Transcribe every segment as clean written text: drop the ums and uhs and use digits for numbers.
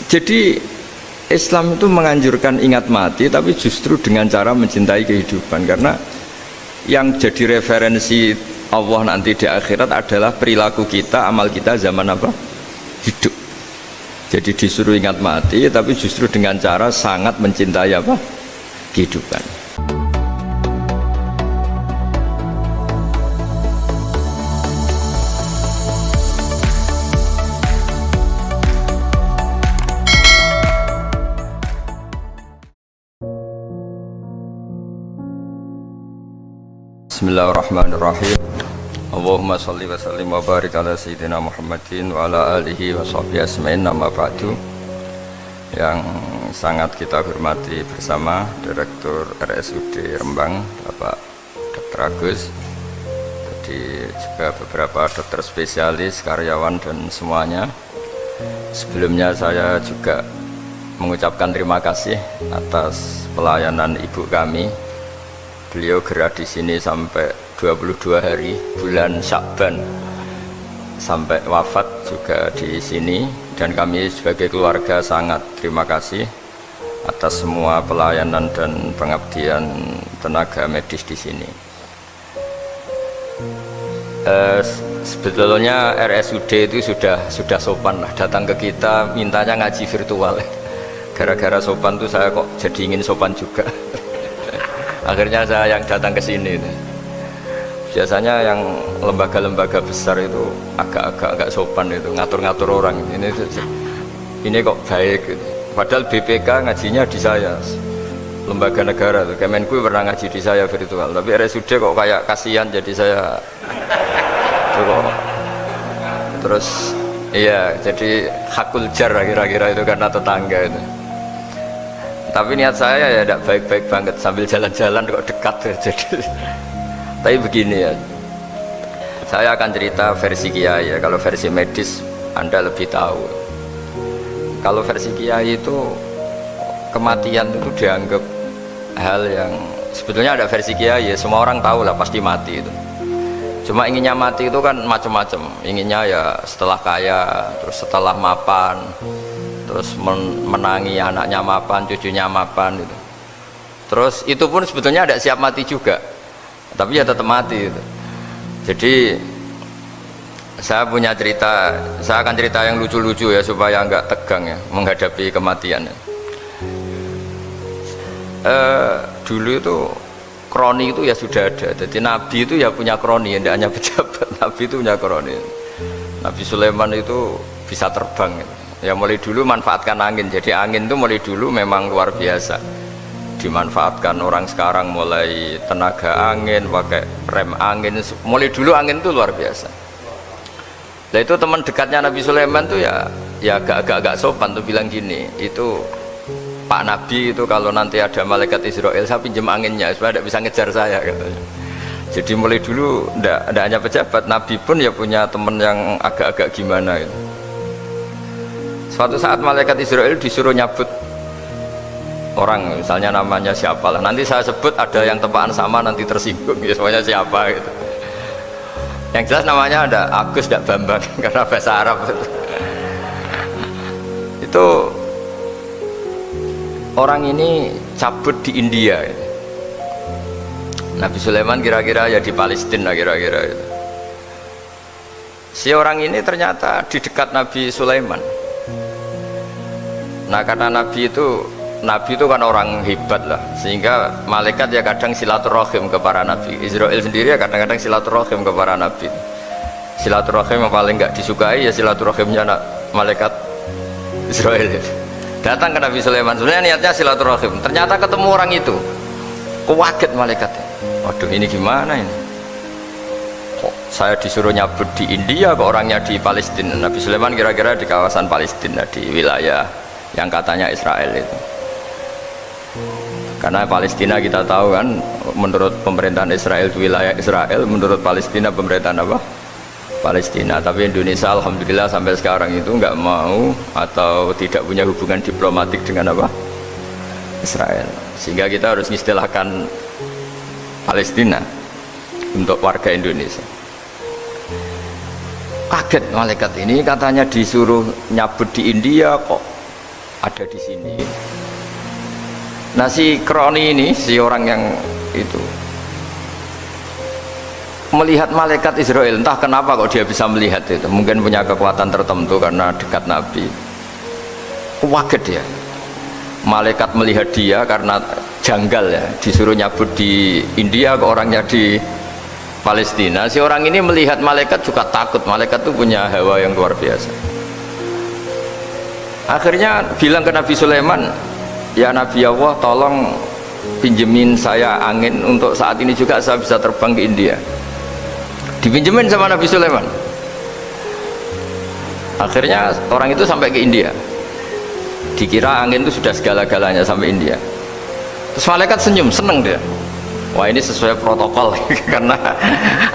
Jadi Islam itu menganjurkan ingat mati, tapi justru dengan cara mencintai kehidupan. Karena yang jadi referensi Allah nanti di akhirat adalah perilaku kita, amal kita zaman apa? Hidup. Jadi disuruh ingat mati, tapi justru dengan cara sangat mencintai apa? Kehidupan. Bismillahirrahmanirrahim. Allahumma sholli wa sallim wa barik ala sayyidina Muhammadin wa ala alihi wa sahbihi asma'in, nama ba'du. Yang sangat kita hormati bersama Direktur RSUD Rembang, Bapak Dr. Agus, jadi juga beberapa dokter spesialis, karyawan dan semuanya. Sebelumnya saya juga mengucapkan terima kasih atas pelayanan ibu kami. Beliau gerak di sini sampai 22 hari bulan Sya'ban sampai wafat juga di sini, dan kami sebagai keluarga sangat terima kasih atas semua pelayanan dan pengabdian tenaga medis di sini. Sebetulnya RSUD itu sudah sopan lah, datang ke kita mintanya ngaji virtual. Gara-gara sopan tuh saya kok jadi ingin sopan juga. Akhirnya saya yang datang ke sini. Biasanya yang lembaga-lembaga besar itu agak sopan itu, ngatur-ngatur orang. Ini kok baik. Padahal BPK ngajinya di saya, lembaga negara. Kemenku pernah ngaji di saya virtual. Tapi RSUD kok kayak kasihan, jadi saya terus iya, jadi hakul jar kira-kira itu karena tetangga itu. Tapi niat saya ya tidak baik-baik banget, sambil jalan-jalan kok dekat jadi. Tapi begini ya, saya akan cerita versi Kiai ya. Kalau versi medis Anda lebih tahu. Kalau versi Kiai itu kematian itu dianggap hal yang sebetulnya ada versi Kiai ya, semua orang tahu lah pasti mati itu. Cuma inginnya mati itu kan macam-macam. Inginnya ya setelah kaya, terus setelah mapan, terus menangi anaknya mapan, cucunya mapan gitu. Terus itu pun sebetulnya ada siap mati juga, tapi ya tetap mati gitu. Jadi saya punya cerita, saya akan cerita yang lucu-lucu ya supaya nggak tegang ya menghadapi kematian ya. Dulu itu kroni itu ya sudah ada, jadi Nabi itu ya punya kroni, tidak hanya pejabat. Nabi itu punya kroni. Nabi Sulaiman itu bisa terbang gitu. Ya mulai dulu manfaatkan angin, jadi angin itu mulai dulu memang luar biasa dimanfaatkan orang sekarang, mulai tenaga angin, pakai rem angin, mulai dulu angin itu luar biasa. Nah itu teman dekatnya Nabi Sulaiman tuh ya agak sopan tuh bilang gini, itu Pak Nabi itu kalau nanti ada malaikat Israel saya pinjam anginnya supaya tidak bisa ngejar saya katanya. Jadi mulai dulu tidak hanya pejabat, Nabi pun ya punya teman yang agak-agak gimana gitu. Suatu saat malaikat Israel disuruh nyabut orang, misalnya namanya siapa lah, nanti saya sebut ada yang tepaan sama nanti tersinggung ya, semuanya siapa gitu. Yang jelas namanya ada Agus tidak Bambang karena bahasa Arab. Itu orang ini cabut di India gitu. Nabi Sulaiman kira-kira ya di Palestina kira-kira gitu. Si orang ini ternyata di dekat Nabi Sulaiman. Nah karena Nabi itu kan orang hebat lah, sehingga malaikat ya kadang silaturahim ke para nabi. Israel sendiri ya kadang-kadang silaturahim ke para nabi. Silaturahim yang paling nggak disukai ya silaturahimnya malaikat Israel. Datang ke Nabi Sulaiman, sebenarnya niatnya silaturahim. Ternyata ketemu orang itu, kaget malaikatnya. Waduh ini gimana ini? Kok saya disuruh nyabut di India, kok orangnya di Palestina? Nabi Sulaiman kira-kira di kawasan Palestina, di wilayah yang katanya Israel itu. Karena Palestina kita tahu kan, menurut pemerintahan Israel itu wilayah Israel, menurut Palestina pemerintahan apa? Palestina. Tapi Indonesia alhamdulillah sampai sekarang itu nggak mau atau tidak punya hubungan diplomatik dengan apa? Israel. Sehingga kita harus mengistilahkan Palestina untuk warga Indonesia. Kaget malaikat ini, katanya disuruh nyabut di India kok ada di sini. Nah si Kroni ini, si orang yang itu melihat malaikat Israel, entah kenapa kok dia bisa melihat itu, mungkin punya kekuatan tertentu karena dekat Nabi. Kaget dia, malaikat melihat dia karena janggal ya, disuruh nyabut di India ke orangnya di Palestina. Si orang ini melihat malaikat juga takut, malaikat itu punya hawa yang luar biasa. Akhirnya bilang ke Nabi Sulaiman, ya Nabi Allah, tolong pinjemin saya angin untuk saat ini juga saya bisa terbang ke India. Dipinjemin sama Nabi Sulaiman. Akhirnya orang itu sampai ke India, dikira angin itu sudah segala-galanya sampai India. Terus malaikat senyum, seneng dia. Wah ini sesuai protokol karena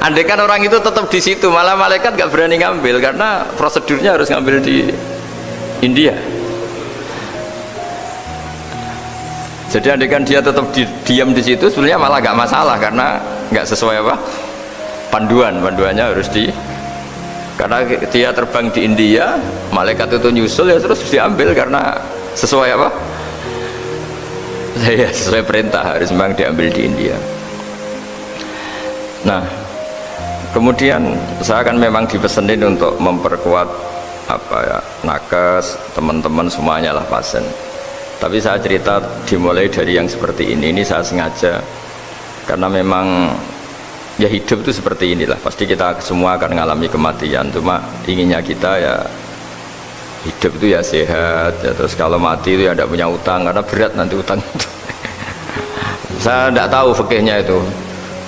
andai kan orang itu tetap di situ, malah malaikat gak berani ngambil karena prosedurnya harus ngambil di India. Jadi andai kan dia tetap diam di situ, sebenarnya malah gak masalah karena gak sesuai apa panduannya harus karena dia terbang di India, malaikat itu nyusul ya terus diambil karena sesuai apa? Ya, sesuai perintah harus memang diambil di India. Nah, kemudian saya kan memang dipesenin untuk memperkuat apa ya, nakes, teman-teman semuanya lah pasien. Tapi saya cerita dimulai dari yang seperti ini saya sengaja karena memang ya hidup itu seperti inilah. Pasti kita semua akan mengalami kematian. Cuma inginnya kita ya hidup itu ya sehat ya, terus kalau mati itu ya tidak punya utang karena berat nanti utang itu. Saya tidak tahu fikihnya itu,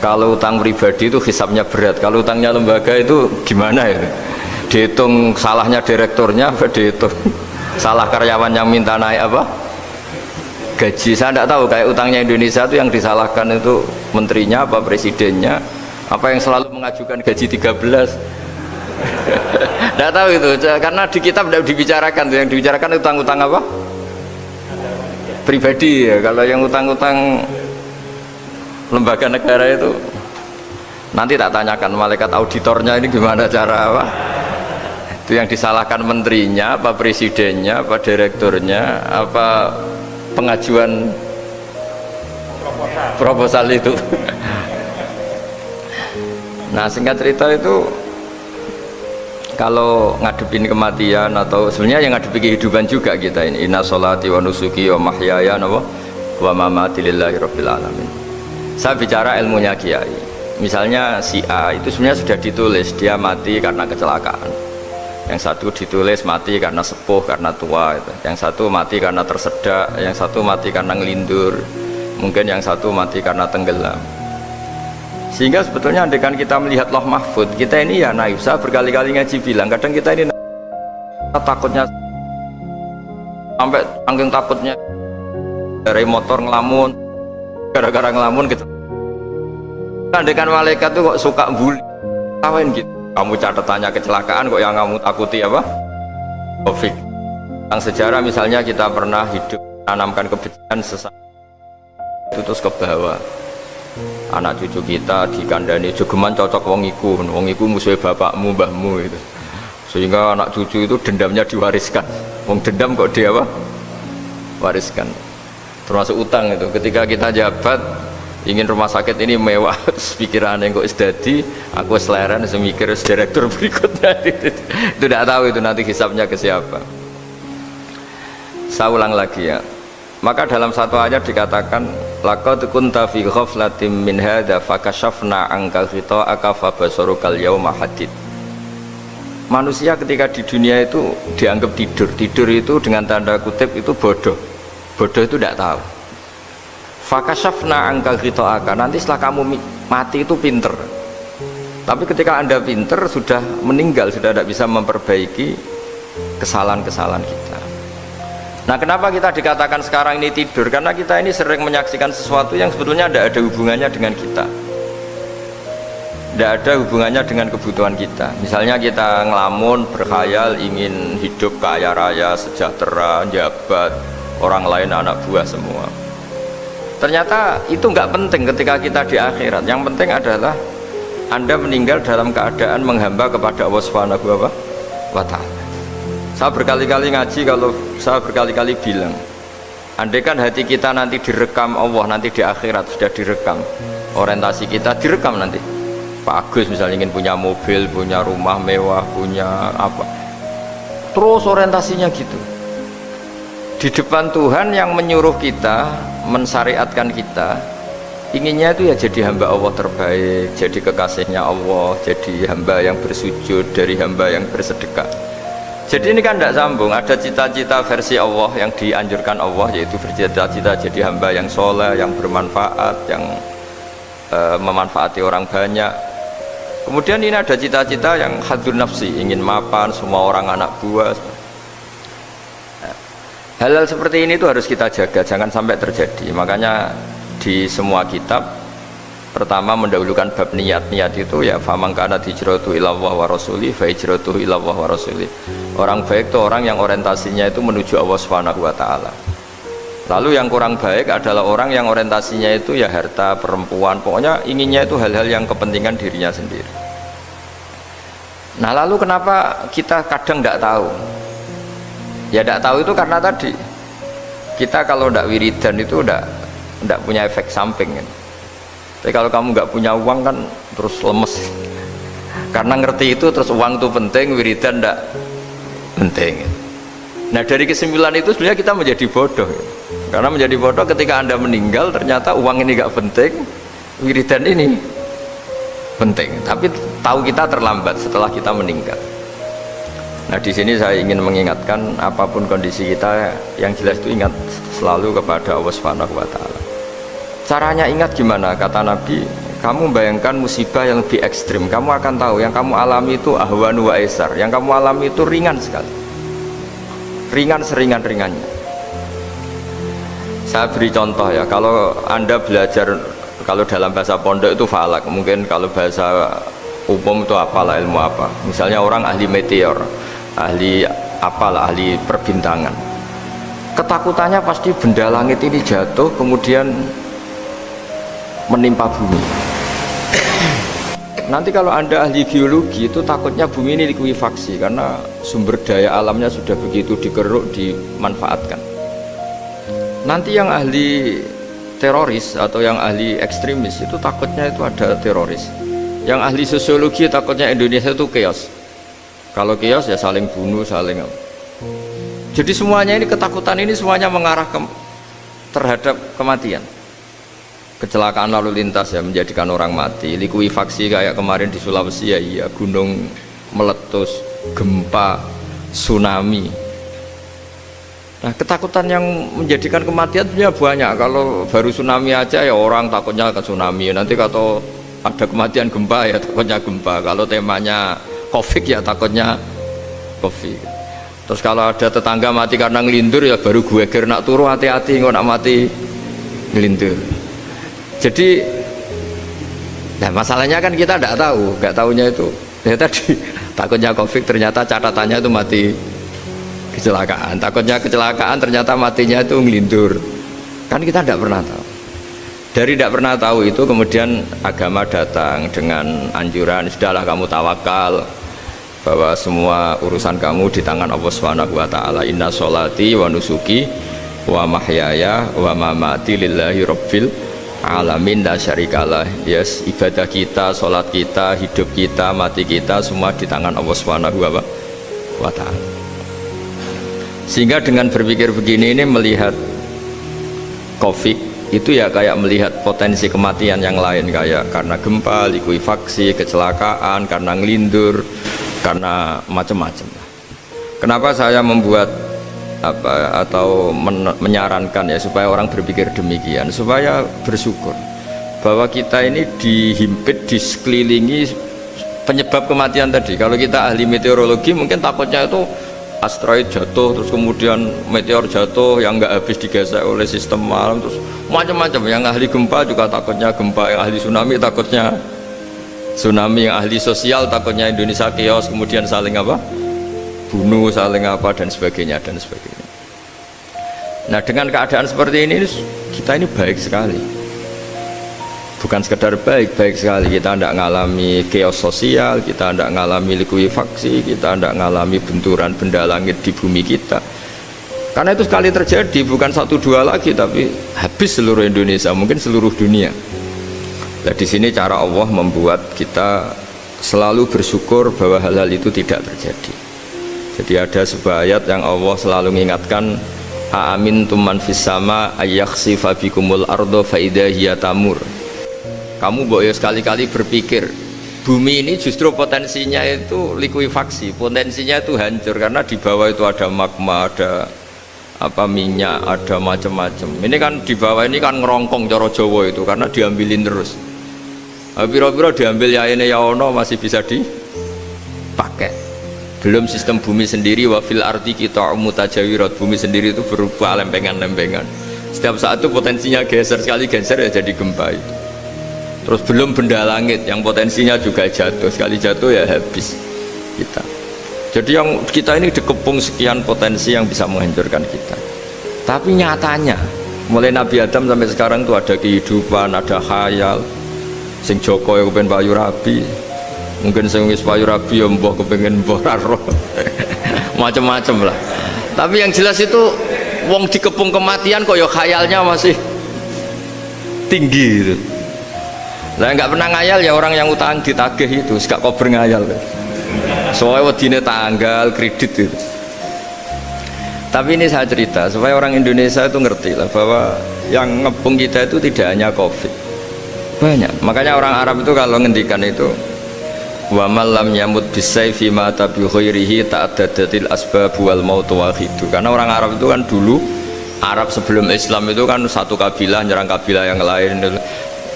kalau utang pribadi itu hisabnya berat, kalau utangnya lembaga itu gimana itu, dihitung salahnya direkturnya apa dihitung salah karyawan yang minta naik apa gaji. Saya tidak tahu, kayak utangnya Indonesia itu yang disalahkan itu menterinya apa presidennya apa yang selalu mengajukan gaji 13. Tidak tahu itu, karena di kitab tidak dibicarakan. Yang dibicarakan utang-utang apa? Pribadi ya. Kalau yang utang-utang lembaga negara itu nanti tak tanyakan malaikat auditornya ini gimana cara apa? Itu yang disalahkan menterinya, apa presidennya, apa direkturnya, apa pengajuan proposal itu. Nah singkat cerita itu, kalau ngadepin kematian atau sebenarnya yang ngadepi kehidupan juga kita ini, inna sholati wa nusuki wa mahyaya wa mamati lillahi rabbil alamin. Saya bicara ilmunya kiai. Misalnya si A itu sebenarnya sudah ditulis dia mati karena kecelakaan, yang satu ditulis mati karena sepuh, karena tua itu. Yang satu mati karena tersedak, yang satu mati karena ngelindur, mungkin yang satu mati karena tenggelam. Sehingga sebetulnya andaikan kita melihat Loh Mahfud, kita ini ya naif. Saya berkali-kali ngaji bilang, kadang kita ini takutnya sampai angking takutnya dari motor ngelamun, gara-gara ngelamun gitu. Andaikan malaikat tuh kok suka bully, kawan gitu. Kamu catatannya kecelakaan kok yang kamu takuti apa? Covid. Yang sejarah misalnya kita pernah hidup menanamkan kebencian sesama itu terus ke bawah. Anak cucu kita dikandani jogeman cocok wong iku musuhnya bapakmu mbahmu itu, sehingga anak cucu itu dendamnya diwariskan. Wong dendam kok dia apa? Wariskan. Termasuk utang itu, ketika kita jabat ingin rumah sakit ini mewah, pikiran yang kok isdadi aku seleren semikir direktur berikutnya itu tidak tahu itu nanti hisapnya ke siapa. Saya ulang lagi ya. Maka dalam satu ayat dikatakan laqad kunta fi ghaflatin min hadza fakashafna anka ghita'aka fabasarukal yauma hadid. Manusia ketika di dunia itu dianggap tidur itu dengan tanda kutip itu bodoh itu tidak tahu. Fakashafna anka ghita'aka, nanti setelah kamu mati itu pinter, tapi ketika anda pinter sudah meninggal, sudah tidak bisa memperbaiki kesalahan-kesalahan kita. Nah kenapa kita dikatakan sekarang ini tidur? Karena kita ini sering menyaksikan sesuatu yang sebetulnya tidak ada hubungannya dengan kita, tidak ada hubungannya dengan kebutuhan kita. Misalnya kita ngelamun, berkhayal, ingin hidup kaya raya, sejahtera, jabat, orang lain anak buah semua. Ternyata itu nggak penting ketika kita di akhirat. Yang penting adalah Anda meninggal dalam keadaan menghamba kepada Allah Subhanahu wa Ta'ala. Saya berkali-kali ngaji, kalau saya berkali-kali bilang, andai kan hati kita nanti direkam Allah, nanti di akhirat sudah direkam, orientasi kita direkam nanti. Pak Agus misalnya ingin punya mobil, punya rumah mewah, punya apa, terus orientasinya gitu. Di depan Tuhan yang menyuruh kita, mensyariatkan kita, inginnya itu ya jadi hamba Allah terbaik, jadi kekasihnya Allah, jadi hamba yang bersujud, dari hamba yang bersedekah. Jadi ini kan tidak sambung. Ada cita-cita versi Allah yang dianjurkan Allah, yaitu bercita-cita jadi hamba yang soleh, yang bermanfaat, yang memanfaati orang banyak. Kemudian ini ada cita-cita yang hadzun nafsi, ingin mapan semua orang anak buah. Hal-hal seperti ini itu harus kita jaga, jangan sampai terjadi. Makanya di semua kitab pertama mendahulukan bab niat. Niat itu ya faman kana hijratuhu ilallah wa rasuli fa hijratuhu ilallah wa rasuli. Orang baik itu orang yang orientasinya itu menuju Allah Subhanahu wa taala. Lalu yang kurang baik adalah orang yang orientasinya itu ya harta, perempuan, pokoknya inginnya itu hal-hal yang kepentingan dirinya sendiri. Nah lalu kenapa kita kadang tidak tahu? Ya tidak tahu itu karena tadi kita kalau tidak wiridan itu tidak punya efek samping kan. Tapi kalau kamu nggak punya uang kan terus lemes. Karena ngerti itu terus uang itu penting, wiridan tidak penting. Nah dari kesimpulan itu sebenarnya kita menjadi bodoh. Karena menjadi bodoh ketika Anda meninggal ternyata uang ini nggak penting, wiridan ini penting. Tapi tahu kita terlambat setelah kita meninggal. Nah di sini saya ingin mengingatkan apapun kondisi kita, yang jelas itu ingat selalu kepada Allah Subhanahu wa taala. Caranya ingat gimana? Kata Nabi, kamu bayangkan musibah yang lebih ekstrim, kamu akan tahu yang kamu alami itu ahwanu wa aisar, yang kamu alami itu ringan sekali, ringan seringan-ringannya. Saya beri contoh ya, kalau Anda belajar, kalau dalam bahasa pondok itu falak, mungkin kalau bahasa umum itu apalah, ilmu apa, misalnya orang ahli meteor, ahli apalah, ahli perbintangan, ketakutannya pasti benda langit ini jatuh kemudian menimpa bumi. Nanti kalau Anda ahli geologi itu takutnya bumi ini likuifaksi karena sumber daya alamnya sudah begitu dikeruk, dimanfaatkan. Nanti yang ahli teroris atau yang ahli ekstremis itu takutnya itu ada teroris. Yang ahli sosiologi takutnya Indonesia itu chaos. Kalau chaos ya saling bunuh, saling. Jadi semuanya ini, ketakutan ini semuanya mengarah terhadap kematian. Kecelakaan lalu lintas ya menjadikan orang mati, likuifaksi kayak kemarin di Sulawesi ya, iya, gunung meletus, gempa, tsunami. Nah ketakutan yang menjadikan kematian sebenarnya banyak. Kalau baru tsunami aja ya orang takutnya ke tsunami, nanti kalau ada kematian gempa ya takutnya gempa, kalau temanya covid ya takutnya covid. Terus kalau ada tetangga mati karena ngelindur ya baru gue ger nak turu, hati-hati nggak nak mati ngelindur. Jadi nah masalahnya kan kita tidak tahu, nggak tahunya itu ya tadi takutnya covid, ternyata catatannya itu mati kecelakaan, takutnya kecelakaan ternyata matinya itu ngelindur, kan kita tidak pernah tahu. Dari tidak pernah tahu itu kemudian agama datang dengan anjuran, sudahlah kamu tawakal bahwa semua urusan kamu di tangan Allah Subhanahu wa taala. Inna sholati wa nusuki wa mahyaya wa mamati lillahi rabbil alamin la syarikalah. Yes, ibadah kita, sholat kita, hidup kita, mati kita semua di tangan Allah Subhanahu wa taala. Sehingga dengan berpikir begini ini melihat covid itu ya kayak melihat potensi kematian yang lain, kayak karena gempa, likuifaksi, kecelakaan, karena ngelindur, karena macam-macam. Kenapa saya membuat apa atau menyarankan ya supaya orang berpikir demikian, supaya bersyukur bahwa kita ini dihimpit, disekelilingi penyebab kematian tadi. Kalau kita ahli meteorologi mungkin takutnya itu asteroid jatuh, terus kemudian meteor jatuh yang nggak habis digesek oleh sistem alam, terus macam-macam. Yang ahli gempa juga takutnya gempa, yang ahli tsunami takutnya tsunami, yang ahli sosial takutnya Indonesia chaos, kemudian saling apa, bunuh, saling apa dan sebagainya dan sebagainya. Nah dengan keadaan seperti ini kita ini baik sekali. Bukan sekedar baik, baik sekali. Kita tidak mengalami chaos sosial, kita tidak mengalami likuifaksi, kita tidak mengalami benturan benda langit di bumi kita. Karena itu sekali terjadi, bukan 1-2 lagi, tapi habis seluruh Indonesia, mungkin seluruh dunia. Nah, di sini cara Allah membuat kita selalu bersyukur bahwa hal-hal itu tidak terjadi. Jadi ada sebuah ayat yang Allah selalu mengingatkan, aamintum man fis sama ayakhsifa bikumul ardo fa idza hiya tamur. Kamu boleh sekali-kali berpikir bumi ini justru potensinya itu likuifaksi, potensinya itu hancur karena di bawah itu ada magma, ada minyak, ada macam-macam. Ini kan di bawah ini kan ngerongkong cara Jawa itu karena diambilin terus. Piro-piro diambil ya ini ya ono masih bisa dipakai. Belum sistem bumi sendiri, wafil arti kita mutajawirat, bumi sendiri itu berupa lempengan-lempengan. Setiap saat itu potensinya geser, sekali geser ya jadi gempa itu. Terus belum benda langit yang potensinya juga jatuh, sekali jatuh ya habis kita. Jadi yang kita ini dikepung sekian potensi yang bisa menghancurkan kita. Tapi nyatanya mulai Nabi Adam sampai sekarang itu ada kehidupan, ada khayal. Sing Joko yang kepengen payu rabi, mungkin sing wis payu rabi ya mbah kepengen mbah roh. Macam-macam lah. Tapi yang jelas itu wong dikepung kematian kok ya khayalnya masih tinggi gitu. Lah nggak pernah ngayal ya orang yang utang ditagih itu, gak kober ngayal. Soalnya wedine tanggal kredit itu. Tapi ini saya cerita supaya orang Indonesia itu ngerti lah bahwa yang ngepung kita itu tidak hanya Covid, banyak. Makanya orang Arab itu kalau ngendikan itu, wa man lam yamut bisayfi mata bi khairihi ta'addadatil asbab wal maut wahidu. Karena orang Arab itu kan dulu, Arab sebelum Islam itu kan satu kabilah nyerang kabilah yang lain.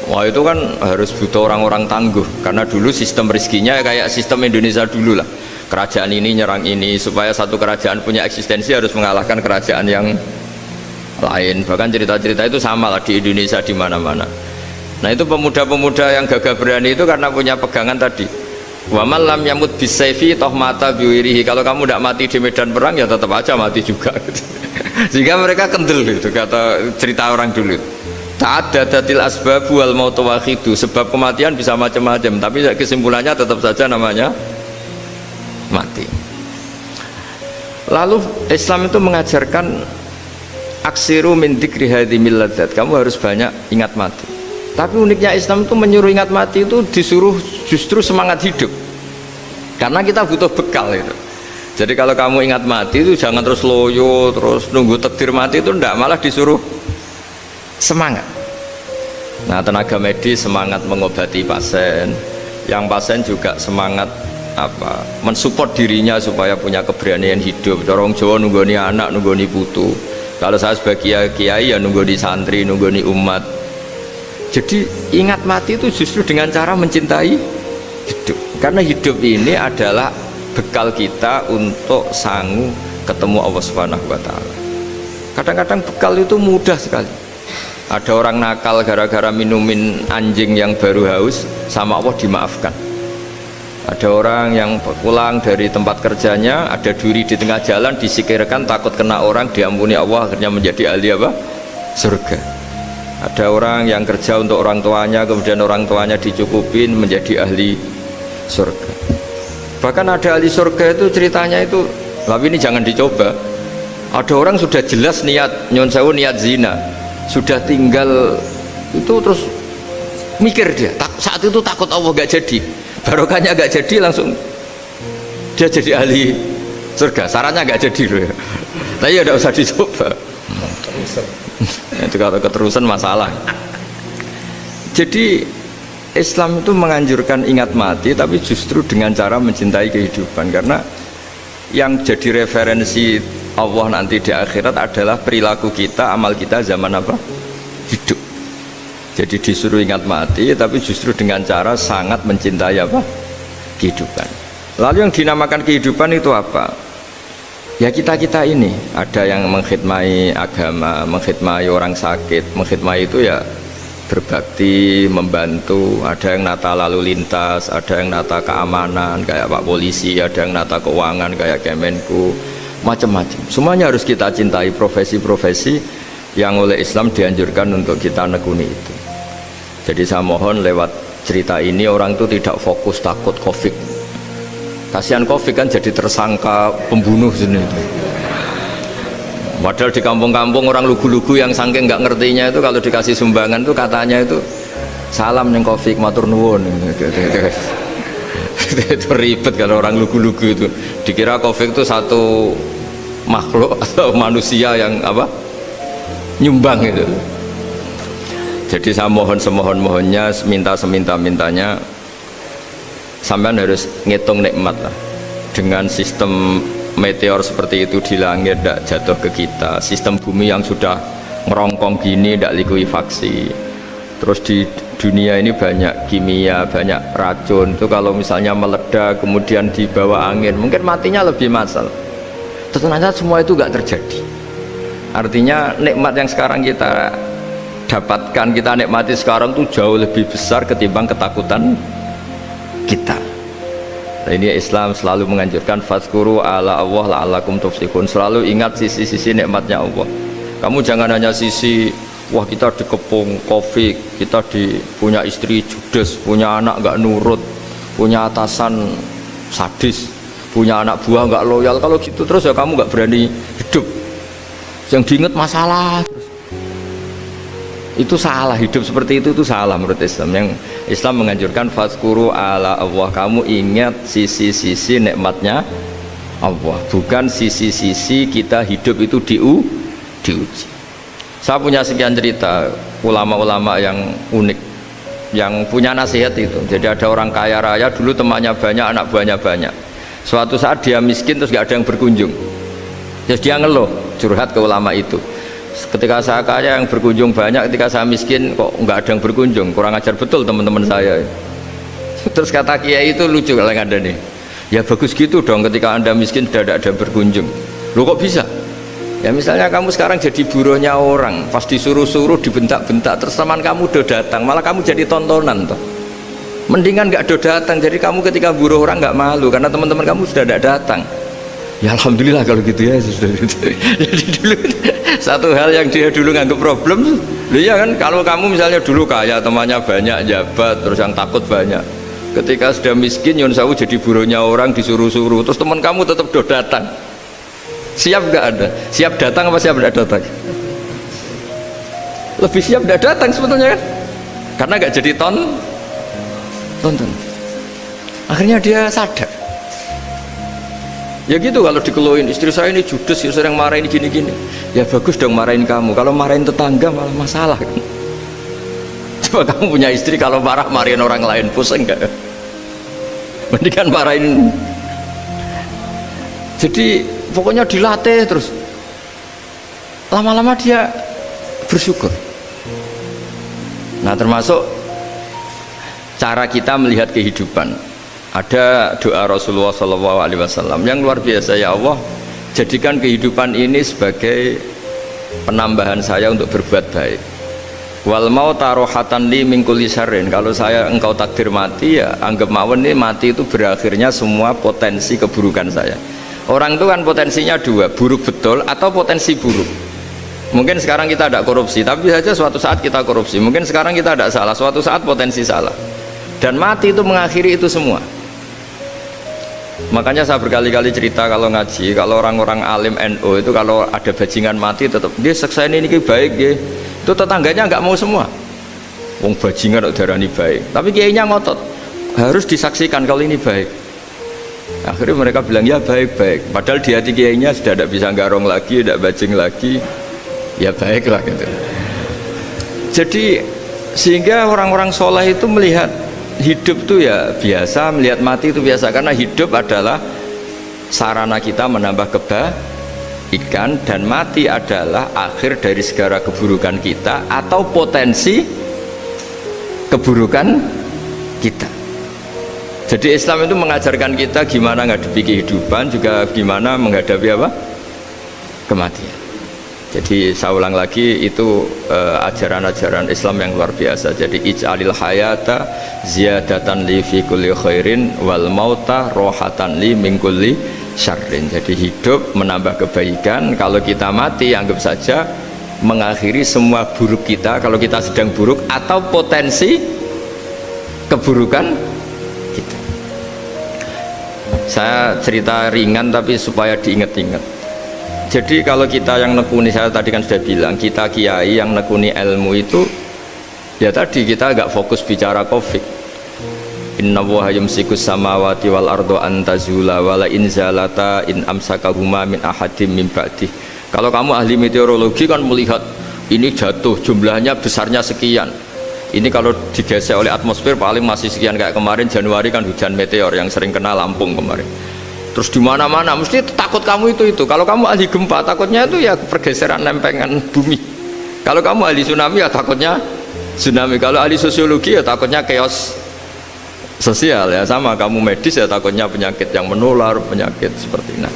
Wah itu kan harus butuh orang-orang tangguh karena dulu sistem rezekinya kayak sistem Indonesia dulu lah. Kerajaan ini nyerang ini, supaya satu kerajaan punya eksistensi harus mengalahkan kerajaan yang lain. Bahkan cerita-cerita itu sama lah di Indonesia di mana-mana. Nah itu pemuda-pemuda yang gagah berani itu karena punya pegangan tadi. Wa man lam yamut bisayfi toh mata biwirihi. Kalau kamu tidak mati di medan perang ya tetap aja mati juga. Sehingga mereka kendel gitu kata cerita orang dulu. Ta'addadatil asbab wal maut wahidu. Sebab kematian bisa macam-macam, tapi kesimpulannya tetap saja namanya mati. Lalu Islam itu mengajarkan aksiru min dzikri hadhimil ladzat. Kamu harus banyak ingat mati. Tapi uniknya Islam itu menyuruh ingat mati itu disuruh justru semangat hidup. Karena kita butuh bekal itu. Jadi kalau kamu ingat mati itu jangan terus loyo, terus nunggu takdir mati itu enggak, malah disuruh semangat. Nah tenaga medis semangat mengobati pasien, yang pasien juga semangat mensupport dirinya supaya punya keberanian hidup. Orang Jawa nunggoni anak, nunggoni putu. Kalau saya sebagai kiai ya nunggoni santri, nunggoni umat. Jadi ingat mati itu justru dengan cara mencintai hidup. Karena hidup ini adalah bekal kita untuk sanggup ketemu Allah Subhanahu wa Ta'ala. Kadang-kadang bekal itu mudah sekali. Ada orang nakal gara-gara minumin anjing yang baru haus, sama Allah dimaafkan. Ada orang yang pulang dari tempat kerjanya, ada duri di tengah jalan, disikirkan takut kena orang, diampuni Allah, akhirnya menjadi ahli surga. Ada orang yang kerja untuk orang tuanya, kemudian orang tuanya dicukupin menjadi ahli surga. Bahkan ada ahli surga itu ceritanya itu, tapi ini jangan dicoba. Ada orang sudah jelas niat nyon sewu, niat zina, sudah tinggal itu terus mikir dia saat itu takut Allah gak jadi, barokahnya gak jadi, langsung dia jadi ahli surga. Sarannya gak jadi loh ya, tapi ya tidak usah dicoba. Itu kalau keterusan masalah. Jadi Islam itu menganjurkan ingat mati, tapi justru dengan cara mencintai kehidupan. Karena yang jadi referensi Allah nanti di akhirat adalah perilaku kita, amal kita zaman apa? Hidup. Jadi disuruh ingat mati, tapi justru dengan cara sangat mencintai apa? Kehidupan. Lalu yang dinamakan kehidupan itu apa? Ya kita-kita ini. Ada yang mengkhidmati agama, mengkhidmati orang sakit, mengkhidmati itu ya berbakti, membantu. Ada yang nata lalu lintas, ada yang nata keamanan kayak Pak Polisi, ada yang nata keuangan kayak Kemenku, macam-macam. Semuanya harus kita cintai, profesi-profesi yang oleh Islam dianjurkan untuk kita nekuni itu. Jadi saya mohon lewat cerita ini orang itu tidak fokus takut Covid. Kasihan Covid kan jadi tersangka pembunuh sini. Padahal di kampung-kampung orang lugu-lugu yang saking nggak ngertinya itu kalau dikasih sumbangan tuh katanya itu salam yang Covid matur nuwun. Itu ribet kalau orang lugu-lugu itu dikira Covid itu satu makhluk atau manusia yang apa nyumbang itu. Jadi saya mohon semohon-mohonnya, minta seminta-mintanya, sampean harus ngitung nikmat lah. Dengan sistem meteor seperti itu di langit tidak jatuh ke kita, sistem bumi yang sudah ngerongkong gini tidak likuifaksi, terus di dunia ini banyak kimia, banyak racun itu kalau misalnya meledak kemudian dibawa angin mungkin matinya lebih massal. Ternyata semua itu nggak terjadi. Artinya nikmat yang sekarang kita dapatkan, kita nikmati sekarang tuh jauh lebih besar ketimbang ketakutan kita. Nah, ini Islam selalu menganjurkan fadzkuru ala Allah la'allakum tuflihun. Selalu ingat sisi-sisi nikmatnya Allah. Kamu jangan hanya sisi wah kita dikepung Covid, kita punya istri judes, punya anak nggak nurut, punya atasan sadis, punya anak buah nggak loyal. Kalau gitu terus ya kamu nggak berani hidup. Yang diingat masalah terus. Itu salah, hidup seperti itu salah menurut Islam. Yang Islam menganjurkan fadzkuru ala Allah, kamu ingat sisi-sisi nikmatnya Allah, bukan sisi-sisi kita hidup itu diuji. Saya punya sekian cerita ulama-ulama yang unik yang punya nasihat itu. Jadi ada orang kaya raya dulu temannya banyak, anak buahnya banyak. Suatu saat dia miskin terus gak ada yang berkunjung. Terus dia ngeluh, curhat ke ulama itu. Ketika saya kaya yang berkunjung banyak, ketika saya miskin kok nggak ada yang berkunjung, kurang ajar betul teman-teman saya. Terus kata kiai itu lucu kalau ada nih, ya bagus gitu dong ketika anda miskin sudah ada yang berkunjung. Loh kok bisa? Ya misalnya kamu sekarang jadi buruhnya orang, pas disuruh-suruh dibentak-bentak, terus teman kamu udah datang, malah kamu jadi tontonan toh. Mendingan nggak ada datang, jadi kamu ketika buruh orang nggak malu karena teman-teman kamu sudah ada datang. Ya alhamdulillah kalau gitu ya. Jadi dulu satu hal yang dia dulu nganggap problem, ya kan kalau kamu misalnya dulu kaya, temannya banyak, jabat, terus yang takut banyak. Ketika sudah miskin, Yun Sawu jadi buruhnya orang, disuruh-suruh, terus teman kamu tetap do datang. Siap nggak ada? Siap datang apa siap tidak datang? Lebih siap tidak datang sebetulnya kan? Karena nggak jadi tonton. Akhirnya dia sadar. Ya gitu kalau dikeluhin istri saya ini judes, ya sering marahin gini-gini. Ya bagus dong marahin kamu. Kalau marahin tetangga malah masalah kan. Coba kamu punya istri kalau marahin orang lain pusing enggak? Mendingan marahin. Jadi pokoknya dilatih terus. Lama-lama dia bersyukur. Nah termasuk cara kita melihat kehidupan. Ada doa Rasulullah SAW yang luar biasa, ya Allah jadikan kehidupan ini sebagai penambahan saya untuk berbuat baik. Wal mauta rohatan li min kulli syarrin, kalau saya engkau takdir mati ya anggap mawon ini mati itu berakhirnya semua potensi keburukan saya. Orang itu kan potensinya dua, buruk betul atau potensi buruk. Mungkin sekarang kita tidak korupsi tapi saja suatu saat kita korupsi, mungkin sekarang kita tidak salah, suatu saat potensi salah, dan mati itu mengakhiri itu semua. Makanya saya berkali-kali cerita kalau ngaji, kalau orang-orang alim NU itu kalau ada bajingan mati tetap dia seksa ini baik dia. Itu tetangganya nggak mau semua. Wong bajingan udarani baik, tapi kiainya ngotot harus disaksikan kalau ini baik. Akhirnya mereka bilang ya baik-baik. Padahal di hati kiainya sudah tidak bisa garong lagi, tidak bajing lagi. Ya baiklah gitu. Jadi sehingga orang-orang soleh itu melihat hidup itu ya biasa, melihat mati itu biasa, karena hidup adalah sarana kita menambah kebaikan dan mati adalah akhir dari segala keburukan kita atau potensi keburukan kita. Jadi Islam itu mengajarkan kita gimana menghadapi kehidupan, juga gimana menghadapi apa? Kematian. Jadi saya ulang lagi, itu ajaran-ajaran Islam yang luar biasa. Jadi ij'alil hayata ziyadatan li fi kulli khairin wal mauta rohatan li min kulli syarrin. Jadi hidup menambah kebaikan, kalau kita mati anggap saja mengakhiri semua buruk kita kalau kita sedang buruk atau potensi keburukan kita. Saya cerita ringan tapi supaya diingat-ingat. Jadi kalau kita yang nekuni, saya tadi kan sudah bilang, kita kiai yang nekuni ilmu itu ya tadi kita agak fokus bicara COVID. Inna Allaha yumsikus samawati wal ardo an tazula wala in zalata in amsakahuma min ahadim min ba'dih. Kalau kamu ahli meteorologi kan melihat ini jatuh jumlahnya besarnya sekian. Ini kalau digesek oleh atmosfer paling masih sekian, kayak kemarin Januari kan hujan meteor yang sering kena Lampung kemarin. Terus di mana-mana mesti takut kamu itu. Kalau kamu ahli gempa takutnya itu ya pergeseran lempengan bumi. Kalau kamu ahli tsunami ya takutnya tsunami. Kalau ahli sosiologi ya takutnya chaos sosial, ya sama. Kamu medis ya takutnya penyakit yang menular, penyakit seperti ini.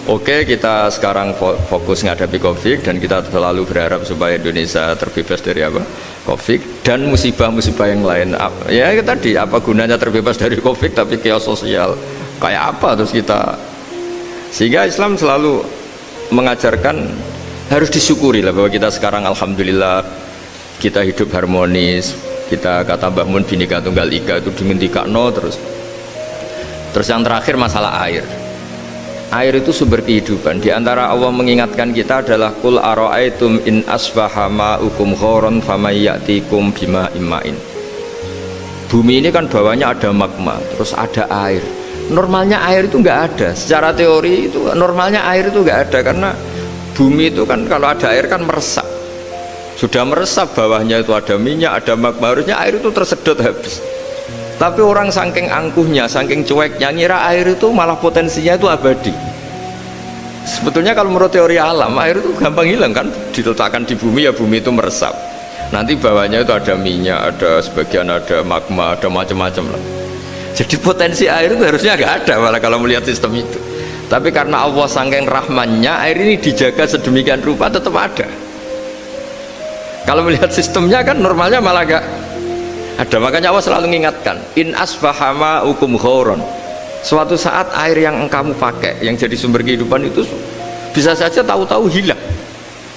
Oke, kita sekarang fokus menghadapi COVID dan kita selalu berharap supaya Indonesia terbebas dari apa? COVID dan musibah-musibah yang lain. Ya tadi, apa gunanya terbebas dari COVID tapi chaos sosial kayak apa terus kita? Sehingga Islam selalu mengajarkan harus disyukuri lah bahwa kita sekarang alhamdulillah kita hidup harmonis. Kita kata Mbah Mun Bhinneka Tunggal Ika itu dingendikakno terus yang terakhir masalah air. Air itu sumber kehidupan. Di antara Allah mengingatkan kita adalah kul ara'aitum in asbaha ma'ukum ghoron famayyatikum bima imma'in. Bumi ini kan bawahnya ada magma, terus ada air. Normalnya air itu nggak ada. Secara teori itu normalnya air itu nggak ada karena bumi itu kan kalau ada air kan meresap. Sudah meresap, bawahnya itu ada minyak, ada magma, harusnya air itu tersedot habis. Tapi orang saking angkuhnya, saking cueknya, ngira air itu malah potensinya itu abadi. Sebetulnya kalau menurut teori alam, air itu gampang hilang kan, diletakkan di bumi ya bumi itu meresap. Nanti bawahnya itu ada minyak, ada sebagian ada magma, ada macam-macam lah. Jadi potensi air itu harusnya nggak ada malah kalau melihat sistem itu. Tapi karena Allah saking rahmannya, air ini dijaga sedemikian rupa tetap ada. Kalau melihat sistemnya kan normalnya malah gak ada. Makanya Allah selalu mengingatkan in asbahama ukum ghoron, suatu saat air yang kamu pakai yang jadi sumber kehidupan itu bisa saja tahu-tahu hilang,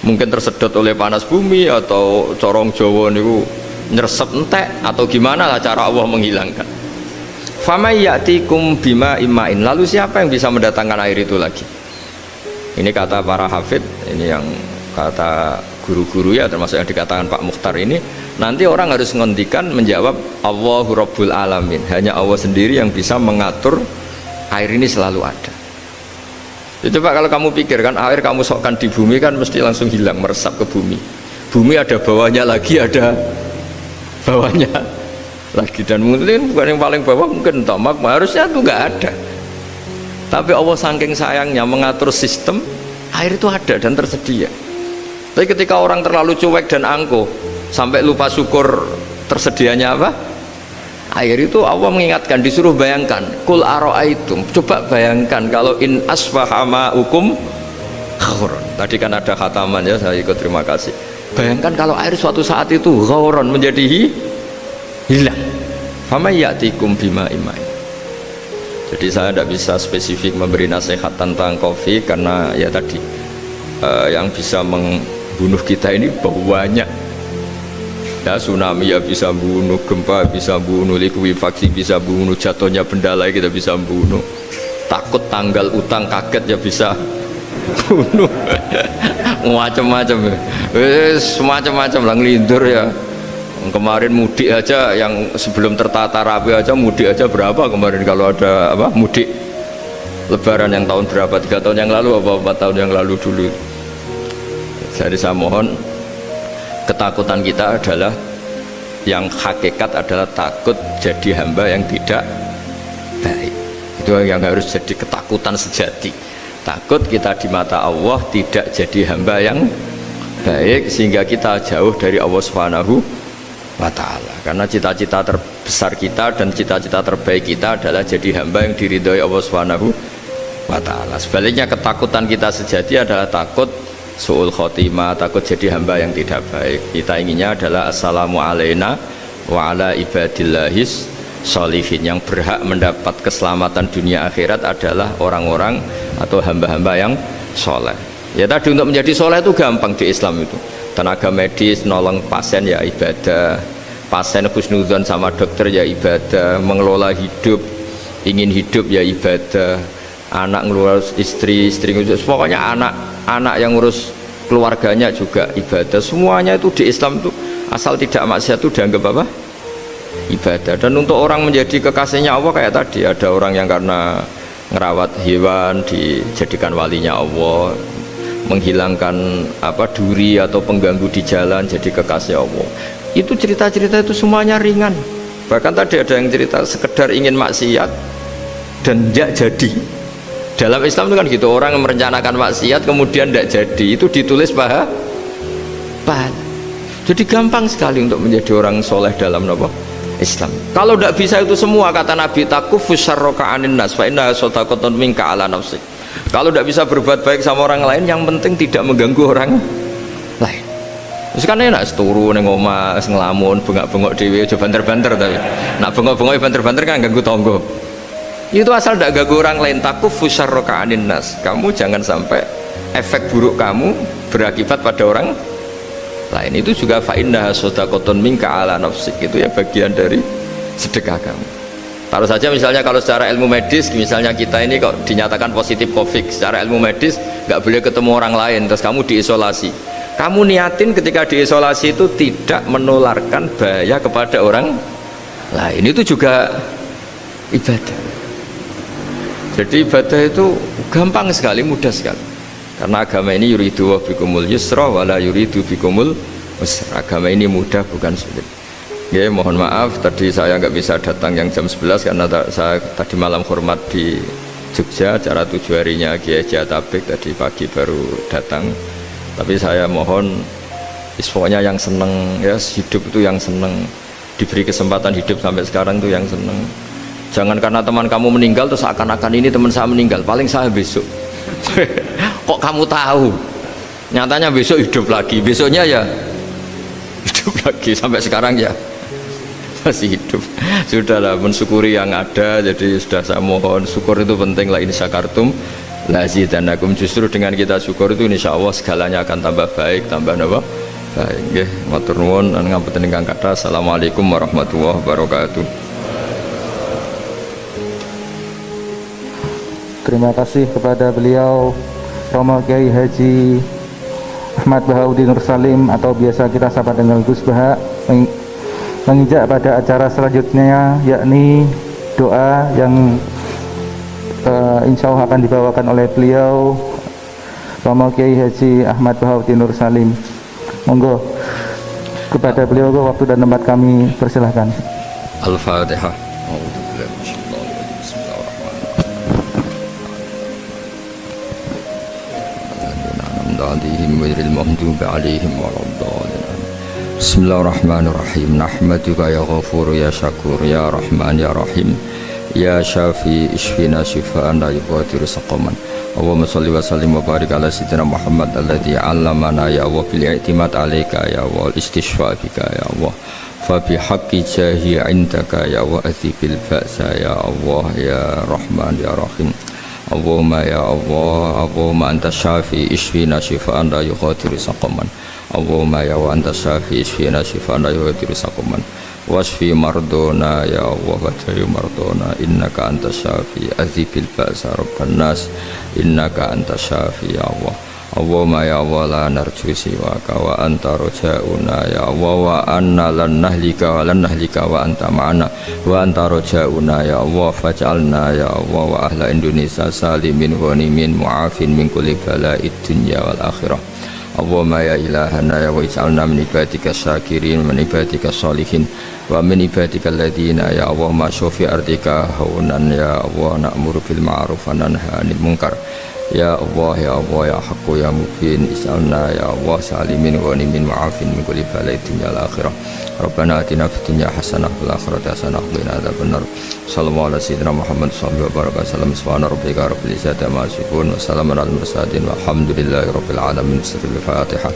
mungkin tersedot oleh panas bumi atau corong Jawa niku nyeresep entek atau gimana lah cara Allah menghilangkan. Famayyatikum bima imma'in, lalu siapa yang bisa mendatangkan air itu lagi? Ini kata para hafid, ini yang kata guru-guru ya, termasuk yang dikatakan Pak Mukhtar ini, nanti orang harus ngendikan menjawab Allahu Rabbul Alamin, hanya Allah sendiri yang bisa mengatur air ini selalu ada. Itu Pak, kalau kamu pikirkan air kamu sokkan di bumi kan mesti langsung hilang, meresap ke bumi. Bumi ada bawahnya lagi, ada bawahnya lagi, dan mungkin bukan yang paling bawah mungkin tomak, harusnya itu nggak ada. Tapi Allah saking sayangnya mengatur sistem air itu ada dan tersedia. Tapi ketika orang terlalu cuek dan angkuh sampai lupa syukur tersedianya apa? Air itu Allah mengingatkan, disuruh bayangkan, kul ara'aitum, coba bayangkan kalau in asbaha ma'ukum ghoron. Tadi kan ada khataman ya, saya ikut, terima kasih. Bayangkan kalau air suatu saat itu ghoron, menjadi hilang. Famayyatikum bima imma'in. Jadi saya tidak bisa spesifik memberi nasihat tentang COVID karena ya tadi yang bisa membunuh kita ini banyak ya, tsunami ya bisa bunuh, gempa bisa bunuh, likuifaksi bisa bunuh, jatuhnya benda lain kita bisa bunuh, takut tanggal utang kaget ya bisa bunuh macam-macam ya, semacam-macam lah, ngelindur ya. Kemarin mudik aja yang sebelum tertata rapi aja, mudik aja berapa kemarin, kalau ada apa mudik lebaran yang tahun berapa, 3 tahun yang lalu apa 4 tahun yang lalu dulu. Jadi saya mohon, ketakutan kita adalah yang hakikat adalah takut jadi hamba yang tidak baik. Itu yang harus jadi ketakutan sejati, takut kita di mata Allah tidak jadi hamba yang baik sehingga kita jauh dari Allah Subhanahu wa ta'ala. Karena cita-cita terbesar kita dan cita-cita terbaik kita adalah jadi hamba yang diridhoi Allah Subhanahu wa ta'ala. Sebaliknya ketakutan kita sejati adalah takut su'ul khotimah, takut jadi hamba yang tidak baik. Kita inginnya adalah assalamu alaina wa ala ibadillahis sholihin, yang berhak mendapat keselamatan dunia akhirat adalah orang-orang atau hamba-hamba yang soleh. Ya tadi, untuk menjadi soleh itu gampang di Islam itu. tenaga medis nolong pasien ya ibadah, pasien husnudzon sama dokter ya ibadah, mengelola hidup, ingin hidup ya ibadah, anak ngurus istri ngurus, pokoknya anak yang ngurus keluarganya juga ibadah. Semuanya itu di Islam itu asal tidak maksiat itu dianggap apa? Ibadah. Dan untuk orang menjadi kekasihnya Allah kayak tadi, ada orang yang karena ngerawat hewan dijadikan walinya Allah, menghilangkan duri atau pengganggu di jalan jadi kekasih Allah. Itu cerita-cerita itu semuanya ringan. Bahkan tadi ada yang cerita sekedar ingin maksiat dan tidak jadi. Dalam Islam itu kan gitu, orang yang merencanakan maksiat kemudian tidak jadi, itu ditulis pahala. Jadi gampang sekali untuk menjadi orang soleh dalam Islam. Kalau tidak bisa itu semua, kata Nabi, takufus syarroka anin nas fa inna sodaqatun minka ala nafsik. Kalau tidak bisa berbuat baik sama orang lain, yang penting tidak mengganggu orang lain. Terus kan enak seturu ning omah ngelamun bengak-bengok dhewe aja banter-banter, tapi nak bengok-bengok banter-banter kan ganggu tonggo. Itu asal tidak ganggu orang lain. Takufus syarroka anin nas. Kamu jangan sampai efek buruk kamu berakibat pada orang lain. Itu juga fa inna shadaqatun minka ala nafsik, itu ya bagian dari sedekah kamu. Taruh saja misalnya kalau secara ilmu medis, misalnya kita ini kok dinyatakan positif COVID, secara ilmu medis nggak boleh ketemu orang lain, terus kamu diisolasi. Kamu niatin ketika diisolasi itu tidak menularkan bahaya kepada orang lain, itu juga ibadah. Jadi ibadah itu gampang sekali, mudah sekali. Karena agama ini yuridu wa bikumul yusra wala yuridu bikumul usra. Agama ini mudah, bukan sulit. Ya, mohon maaf tadi saya nggak bisa datang yang jam 11 karena saya tadi malam hormat di Jogja, acara 7 harinya Kiai Jatabek, tadi pagi baru datang. Tapi saya mohon pokoknya yang seneng ya, hidup itu yang seneng, diberi kesempatan hidup sampai sekarang itu yang seneng. Jangan karena teman kamu meninggal terus akan-akan ini teman saya meninggal, paling saya besok. Kok kamu tahu? Nyatanya besok hidup lagi, besoknya ya hidup lagi, sampai sekarang ya masih hidup. Sudahlah, mensyukuri yang ada. Jadi sudah saya mohon, syukur itu penting. La in syakartum lazidanakum. Justru dengan kita syukur itu insya Allah segalanya akan tambah baik, tambah baik. Nggih, matur nuwun ngapunten ingkang kathah. Assalamualaikum warahmatullahi wabarakatuh. Terima kasih kepada beliau Romo Kiai Haji Ahmad Bahauddin Nur Salim, atau biasa kita sapa dengan Gus Baha, menginjak pada acara selanjutnya, yakni doa yang insya Allah akan dibawakan oleh beliau Romo Kiai Haji Ahmad Bahauddin Nur Salim. Monggo kepada beliau waktu dan tempat kami persilahkan. Al-Fatihah. Bismillahirrahmanirrahim. Nahmaduka ya ghafur ya syakur ya rahman ya rahim ya syafi ishfina shifaan la yughadiru saqaman. Allahumma sholli wa sallim wa barik ala sayyidina Muhammad alladzi 'allamana ya wa bil i'timad 'alaika ya wa istishfa bika ya Allah. Fa bi haqqi jahi 'indaka ya wa athibil ba'sa ya Allah ya rahman ya rahim. Allahumma ya Allah, Allahumma anta syafi ishfina shifaan la yughadiru saqaman. Allahumma ya wa anta syafi ishfina shifaan la yughadiru saqaman. Wasfi mardona ya Allah wa tayu mardona, innaka anta syafi azibil ba'sa rabban nas, innaka anta syafi ya Allah. Allahumma ya Allah la narju siwaka wa anta rojauna ya Allah, wa anna lan nahlika wa anta ma'ana wa anta rojauna ya Allah, faj'alna ya Allah wa ahla Indonesia salimin ghanimin mu'afin min kulli bala'id dunya wal akhirah. Allahumma ya ilahana ya wa ij'alna min ibadika syakirin min ibadika sholihin wa min ibadika alladhina ya Allah ma syofi ardika haunan ya Allah na'muru bil ma'ruf wa nanha 'anil munkar. Ya Allah ya Allah ya Haqqu ya Mubin, is'alna ya Allah salimin ghanimin mu'afin min kulli bala'id dunya wal akhirah. Rabbana atina fid dunya hasanah wal akhirati hasanah wa qina adzabannar. Sallallahu alaihi sayyidina Muhammad sallallahu alaihi wasallam. Subhana rabbika rabbil izzati amma yasifun wa salamun alal mursalin walhamdulillahi rabbil alamin. Al-Fatihah.